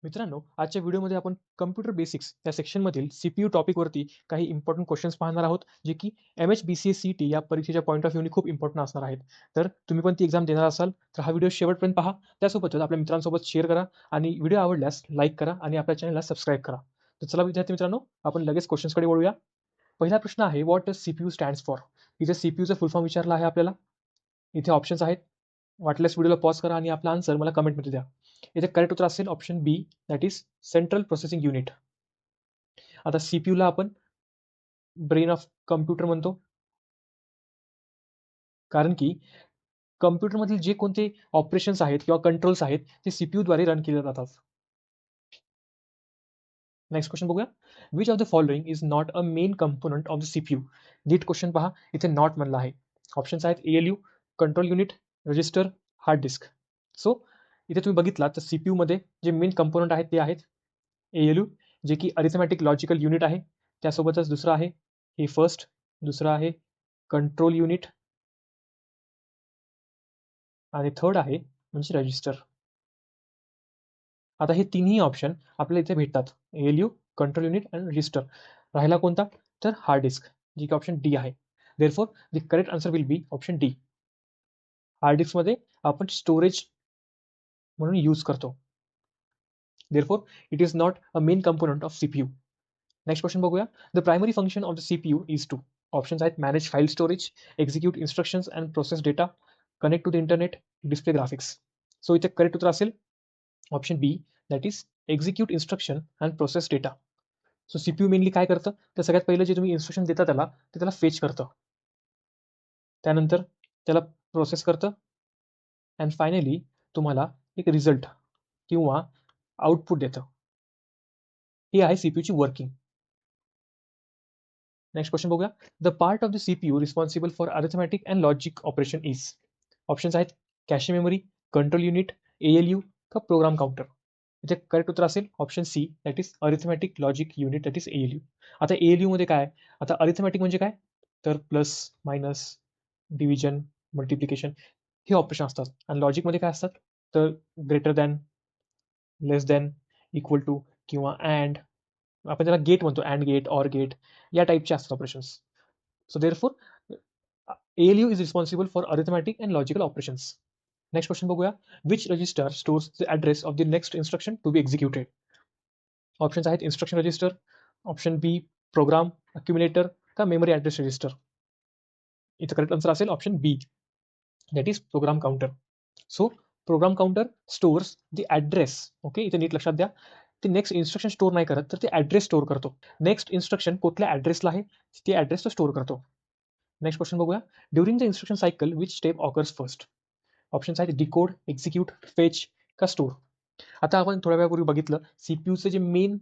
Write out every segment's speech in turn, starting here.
मित्रांनो, आजच्या व्हिडिओमध्ये आपण कॉम्प्युटर बेसिक्स या सेक्शनमधील सीपीयू टॉपिकवरती काही इम्पोर्टंट क्वेश्चन्स पाहणार आहोत, जे की एम-एच-बी-सी-एस-सी-टी या परीक्षेच्या पॉइंट ऑफ व्ह्यूने खूप इम्पोर्टंट असणार आहेत. तर तुम्ही पण ती एक्झाम देणार असाल, तर हा व्हिडिओ शेवटपर्यंत पहा. त्यासोबतच आपल्या मित्रांसोबत शेअर करा आणि व्हिडिओ आवडल्यास लाईक करा आणि आपल्या चॅनलला सबस्क्राईब करा. तर चला विद्यार्थी मित्रांनो, आपण लगेच क्वेश्चन्सकडे वळूया. पहिला प्रश्न आहे, what does CPU stands for? इथे सीपीयूचा फुल फॉर्म विचारला आहे आपल्याला. इथे ऑप्शन्स आहेत. वाटल्यास व्हिडिओला पॉज करा आणि आपला आन्सर मला कमेंटमध्ये द्या. इथे करेक्ट उत्तर असेल option B, that is central processing unit. आता सीपीयूला आपण ब्रेन ऑफ कॉम्प्युटर म्हणतो, कारण की कॉम्प्युटरमधील जे कोणते ऑपरेशन्स आहेत किंवा कंट्रोल्स आहेत ते सीपीयूद्वारे रन केले जातात. नेक्स्ट क्वेश्चन बघूया. Which of the following is not a main component of the CPU? नीट क्वेश्चन पहा, इथे नॉट म्हणलं आहे. ऑप्शन्स आहेत ALU, control unit, register, hard disk. So इथे तुम्ही बघितला तर सीपीयू मध्ये जे मेन कंपोनंट आहेत ते आहेत एएलयू, जे की अरिथमॅटिक लॉजिकल युनिट आहे. त्यासोबतच दुसरं आहे हे फर्स्ट, दुसरं आहे कंट्रोल युनिट आणि थर्ड आहे म्हणजे रजिस्टर. आता हे तिन्ही ऑप्शन आपल्याला इथे भेटतात. एएलयू, कंट्रोल युनिट आणि रजिस्टर. राहिला कोणता? तर हार्ड डिस्क, जे की ऑप्शन डी आहे. Therefore the correct answer will be option D. Hard डिस्कमध्ये आपण स्टोरेज म्हणून यूज करतो. Therefore it is not a main component of CPU. Next question बघूया. The primary function of the CPU is to. Options आहेत manage file storage, execute instructions and process data, connect to the internet, display graphics. So इथे correct उत्तर असेल option B, that is execute instruction and process data. So CPU mainly काय करतं, तर सगळ्यात पहिलं जे तुम्ही इन्स्ट्रक्शन देता त्याला, ते त्याला फेच करतं. त्यानंतर त्याला प्रोसेस करतं अँड फायनली तुम्हाला एक रिझल्ट किंवा आउटपुट देतं. ही आहे सीपीयूची वर्किंग. नेक्स्ट क्वेश्चन बघूया. The part of the CPU responsible for arithmetic and logic operation is. Options आहेत cache memory, control unit, ALU का प्रोग्राम काउंटर. इथे करेक्ट उत्तर असेल option C, that is arithmetic logic unit, that is ALU. आता ALU मध्ये काय आहे? आता अरिथमॅटिक म्हणजे काय? तर प्लस, मायनस, डिव्हिजन, मल्टिप्लिकेशन हे ऑपरेशन असतात. आणि लॉजिकमध्ये काय असतात? तर greater than, less than, equal to किंवा अँड. आपण त्याला गेट म्हणतो, अँड गेट, ऑर गेट या टाईपचे असतात operations. So therefore ALU is responsible for arithmetic and logical operations. Next question बघूया. Which register stores the address of the next instruction to be executed. Options आहेत instruction register, option B program accumulator का memory address register. इथं correct answer असेल option B, that is program counter. So program counter stores the address. Okay, इथे नीट लक्षात द्या, ते next instruction store नाही करत, तर ते ॲड्रेस स्टोर करतो. नेक्स्ट इन्स्ट्रक्शन कुठल्या ॲड्रेसला आहे ते ॲड्रेस तो स्टोर करतो. नेक्स्ट क्वेश्चन बघूया. During the instruction cycle which step occurs first. Options आहेत डिकोड, एक्झिक्यूट, फेच का स्टोर. आता आपण थोड्या वेळापूर्वी बघितलं सीपीयूचं जे मेन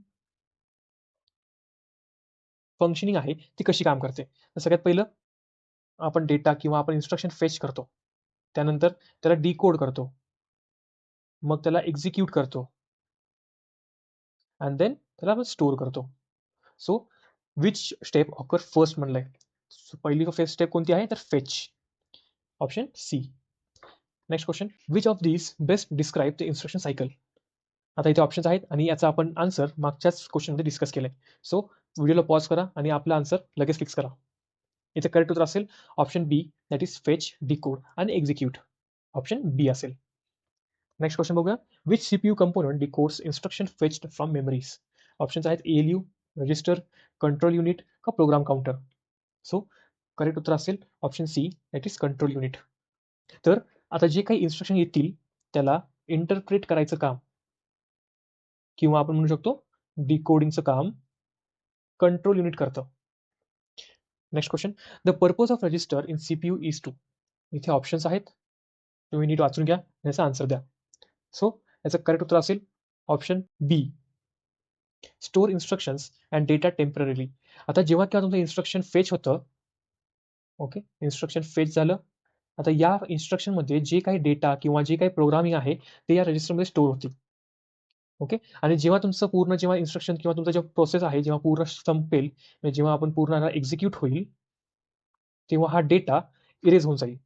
फंक्शनिंग आहे ती कशी काम करते. तर सगळ्यात पहिलं आपण डेटा किंवा आपण इन्स्ट्रक्शन फेच करतो. त्यानंतर त्याला डिकोड करतो. मग त्याला एक्झिक्यूट करतो अँड देन त्याला आपण स्टोअर करतो. So which step occur first म्हणलंय. पहिली फेच स्टेप कोणती आहे तर fetch. Option C. Next question. Which of these best describe the instruction cycle. आता इथे ऑप्शन्स आहेत आणि याचा आपण आन्सर मागच्याच क्वेश्चनमध्ये डिस्कस केलंय. सो व्हिडिओला पॉज करा आणि आपला आन्सर लगेच फिक्स करा. इथे करेक्ट उत्तर असेल option B, that is fetch, decode आणि एक्झिक्यूट. ऑप्शन बी असेल. नेक्स्ट क्वेश्चन बघूया. Which CPU component decodes instruction fetched from memories. Options आहेत एएलयू, रजिस्टर, कंट्रोल युनिट का प्रोग्राम काउंटर. सो करेक्ट उत्तर असेल option C, that is control unit. तर आता जे काही इन्स्ट्रक्शन येतील त्याला इंटरप्रेट करायचं काम किंवा आपण म्हणू शकतो डिकोडिंगचं काम कंट्रोल युनिट करतं. Next question. The purpose of register in CPU is to. इथे ऑप्शन्स आहेत, तुम्ही नीट वाचून घ्या, याचा आन्सर द्या. सो याचं करेक्ट उत्तर असेल option B, store instructions and data temporarily. आता जेव्हा केव्हा तुमचं इन्स्ट्रक्शन फेच होतं, ओके, इन्स्ट्रक्शन फेच झालं, आता या इन्स्ट्रक्शनमध्ये जे काही डेटा किंवा जे काही प्रोग्रामिंग आहे ते या रजिस्टरमध्ये स्टोअर होतील. ओके, आणि जेव्हा तुमचं पूर्ण जेव्हा इन्स्ट्रक्शन किंवा तुमचा जो प्रोसेस आहे जेव्हा पूर्ण संपेल, म्हणजे जेव्हा आपण पूर्ण एक्झिक्यूट होईल, तेव्हा हा डेटा इरेज होऊन जाईल.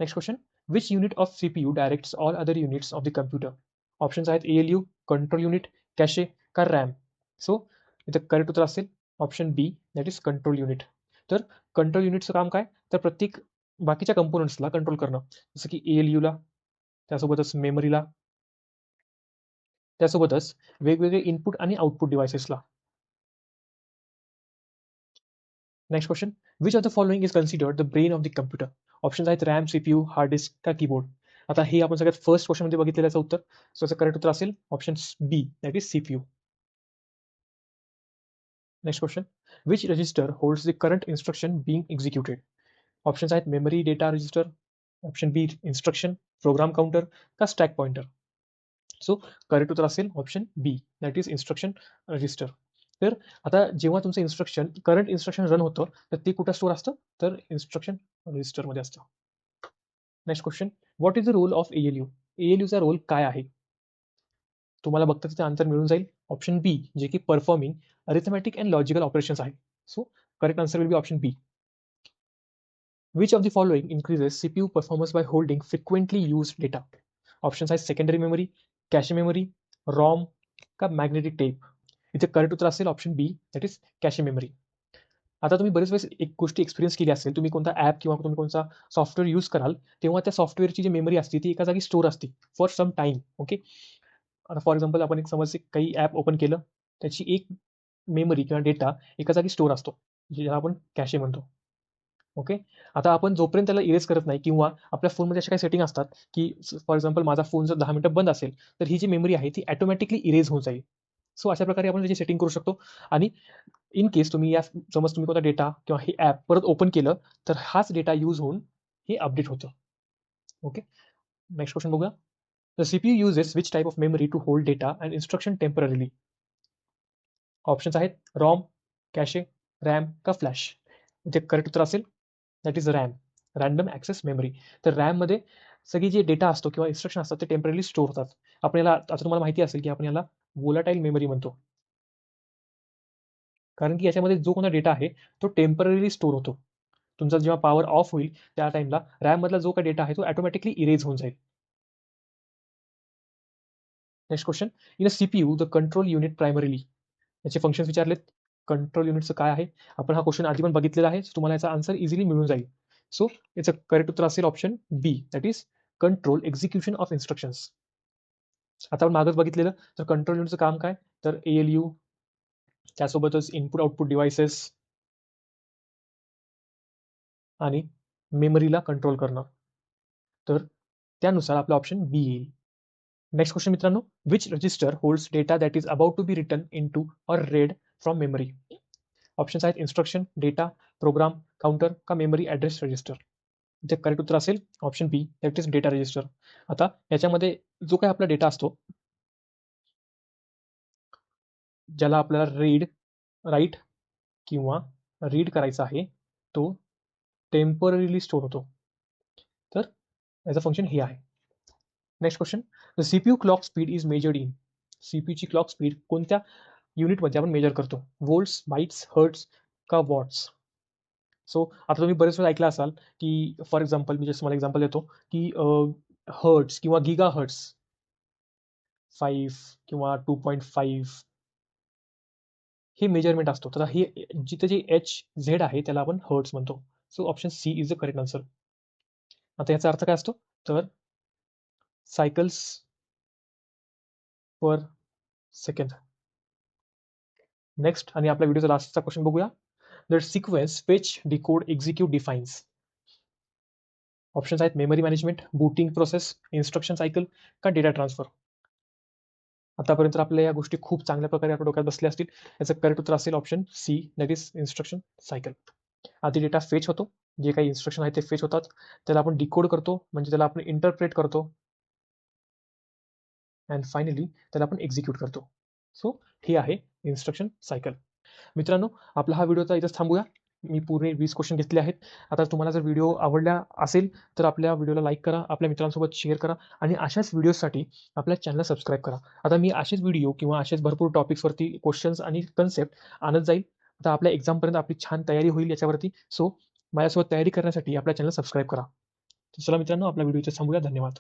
Next question. Which unit of CPU directs all other units of the computer. Options आहेत एएलयू, कंट्रोल युनिट, कॅशे का रॅम? सो इथं करेक्ट उत्तर असेल option B, that is control unit. तर कंट्रोल युनिटचं काम काय, तर प्रत्येक बाकीच्या कंपोनंट्सला कंट्रोल करणं, जसं की ALUला, त्यासोबतच मेमरीला, त्यासोबतच वेगवेगळे इनपुट आणि आउटपुट डिव्हायसेसला. Next question, which of the following is considered the brain of the computer? Option आहेत रॅम, CPU, हार्ड डिस्क का कीबोर्ड? आता हे आपण सगळ्यात फर्स्ट क्वेश्चनमध्ये बघितलेलं याचं उत्तर. सो याचं करेक्ट उत्तर असेल option B, that is CPU. Next question, which register holds the current instruction being executed? Options आहेत memory data register, option B instruction, program counter का स्टॅक पॉइंटर? सो करेक्ट उत्तर असेल option B, that is instruction register. तर आता जेव्हा तुमचं instruction current instruction run होतं तर ते कुठं स्टोअर असतं, तर इन्स्ट्रक्शन रजिस्टरमध्ये असतं. Next question, what is the role of ALU? ALUचा रोल काय आहे? तुम्हाला बघता तिथे आन्सर मिळून जाईल. ऑप्शन बी, जे की performing arithmetic and logical operations आहे. So correct answer will be option B. Which of the following increases CPU performance by holding frequently used data? Options आहेत secondary memory, cache memory, ROM का magnetic tape? इथे correct उत्तर असेल option B, that is cache memory. आता तुम्ही बरेच वेळेस एक गोष्टी एक्सपिरियन्स केली असेल, तुम्ही कोणता ॲप किंवा तुम्ही कोणता सॉफ्टवेअर यूज कराल तेव्हा त्या सॉफ्टवेअरची जी मेमरी असते ती एका जागी स्टोअर असते फॉर सम टाईम. ओके, आता फॉर एक्झाम्पल आपण एक समज काही ॲप ओपन केलं, त्याची एक मेमरी किंवा डेटा एका जागी स्टोअर असतो, ज्याला आपण कॅशे म्हणतो. ओके, आता आपण जोपर्यंत त्याला इरेज करत नाही किंवा आपल्या फोनमध्ये अशा काही सेटिंग असतात की फॉर एक्झाम्पल माझा फोन जर 10 मिनिटं बंद असेल तर ही जी मेमरी आहे ती ऑटोमॅटिकली इरेज होऊन जाईल. सो अशा प्रकारे आपण त्याची सेटिंग करू शकतो. आणि इन केस तुम्ही या समज तुम्ही कोणता डेटा किंवा हे ॲप परत ओपन केलं तर हाच डेटा यूज होऊन हे अपडेट होतं. ओके, नेक्स्ट क्वेश्चन बघूया. The CPU uses which type of memory to hold data and instruction temporarily? Options आहेत रॉम, कॅशे, रॅम का फ्लॅश? इथे करेक्ट उत्तर असेल that is RAM, random access memory. तर रॅममध्ये सगळी जे डेटा असतो किंवा इन्स्ट्रक्शन असतात ते टेम्पररी स्टोअर होतात. आपण याला आता तुम्हाला माहिती असेल की आपण याला वोलाटाईल मेमरी म्हणतो, कारण की याच्यामध्ये जो कोणता डेटा आहे तो टेम्पररी स्टोअर होतो. तुमचा जेव्हा पॉवर ऑफ होईल त्या टाइमला रॅममधला जो काही डेटा आहे तो ऑटोमॅटिकली इरेज होऊन जाईल. Next question, in a CPU the control unit primarily, याचे फंक्शन्स विचारलेत. कंट्रोल युनिटचं काय आहे? आपण हा क्वेश्चन आधी पण बघितलेला आहे, तुम्हाला याचा आन्सर इझिली मिळून जाईल. सो याचं करेक्ट उत्तर असेल option B, that is control execution of instructions. आता आपण मागच बघितलेलं, तर कंट्रोल युनिटचं काम काय, तर ALU, त्यासोबतच इनपुट आउटपुट डिव्हायसेस आणि मेमरीला कंट्रोल करणं. तर त्यानुसार आपलं ऑप्शन बी येईल. नेक्स्ट क्वेश्चन मित्रांनो, which register holds data that is about to be written in to or read from memory? Options आहेत इन्स्ट्रक्शन, डेटा, प्रोग्राम काउंटर का मेमरी ॲड्रेस रजिस्टर? इथे करेक्ट उत्तर असेल option B, that is data register. आता याच्यामध्ये जो काही आपला डेटा असतो ज्याला आपल्याला रीड, राईट किंवा रीड करायचा आहे तो टेम्पररीली स्टोअर होतो. तर याचं फंक्शन हे आहे. Next question, the CPU clock speed is measured in. CPUची क्लॉक स्पीड कोणत्या युनिटमध्ये आपण मेजर करतो? व्होल्ट्स, बाईट्स, हर्ट्स का वॉट्स? सो आता तुम्ही बरेच वेळा ऐकलं असाल की फॉर एक्झाम्पल मी जस्ट मला एक्झाम्पल देतो की हर्ट्स किंवा गिगा हर्ट्स 5 किंवा 2.5 हे मेजरमेंट असतो. तर हे जिथे जे HZ आहे त्याला आपण हर्ट्स म्हणतो. So option C is the correct answer. आता याचा अर्थ काय असतो, तर सायकल्स पर सेकंड. नेक्स्ट आणि आपल्या व्हिडिओचा लास्टचा क्वेश्चन बघूया. The sequence fetch, decode, execute, defines. Options आहेत memory management, booting process, instruction cycle का डेटा ट्रान्सफर? आतापर्यंत आपल्या या गोष्टी खूप चांगल्या प्रकारे आपल्या डोक्यात बसल्या असतील. याचं करेक्ट उत्तर असेल option C, that is instruction cycle. आधी डेटा फेच होतो, जे काही इन्स्ट्रक्शन आहेत ते फेच होतात, त्याला आपण डिकोड करतो म्हणजे त्याला आपण इंटरप्रेट करतो, अँड फायनली त्याला आपण एक्झिक्यूट करतो. सो हे आहे इन्स्ट्रक्शन सायकल. मित्रांनो, आपला हा व्हिडिओ इथंच थांबूया. मी पूर्ण 20 क्वेश्चन घेतले आहेत. आता तुम्हाला जर व्हिडिओ आवडला असेल तर आपल्या व्हिडिओला लाईक करा, आपल्या मित्रांसोबत शेअर करा आणि अशाच व्हिडिओसाठी आपल्या चॅनलला सबस्क्राईब करा. आता मी असेच व्हिडिओ किंवा असेच भरपूर टॉपिक्सवरती क्वेश्चन्स आणि कन्सेप्ट आणत जाईल. आता आपल्या एक्झामपर्यंत आपली छान तयारी होईल याच्यावरती. सो माझ्यासोबत तयारी करण्यासाठी आपल्या चॅनल सबस्क्राईब करा. चला मित्रांनो, आपला व्हिडिओ इथे थांबूया. धन्यवाद.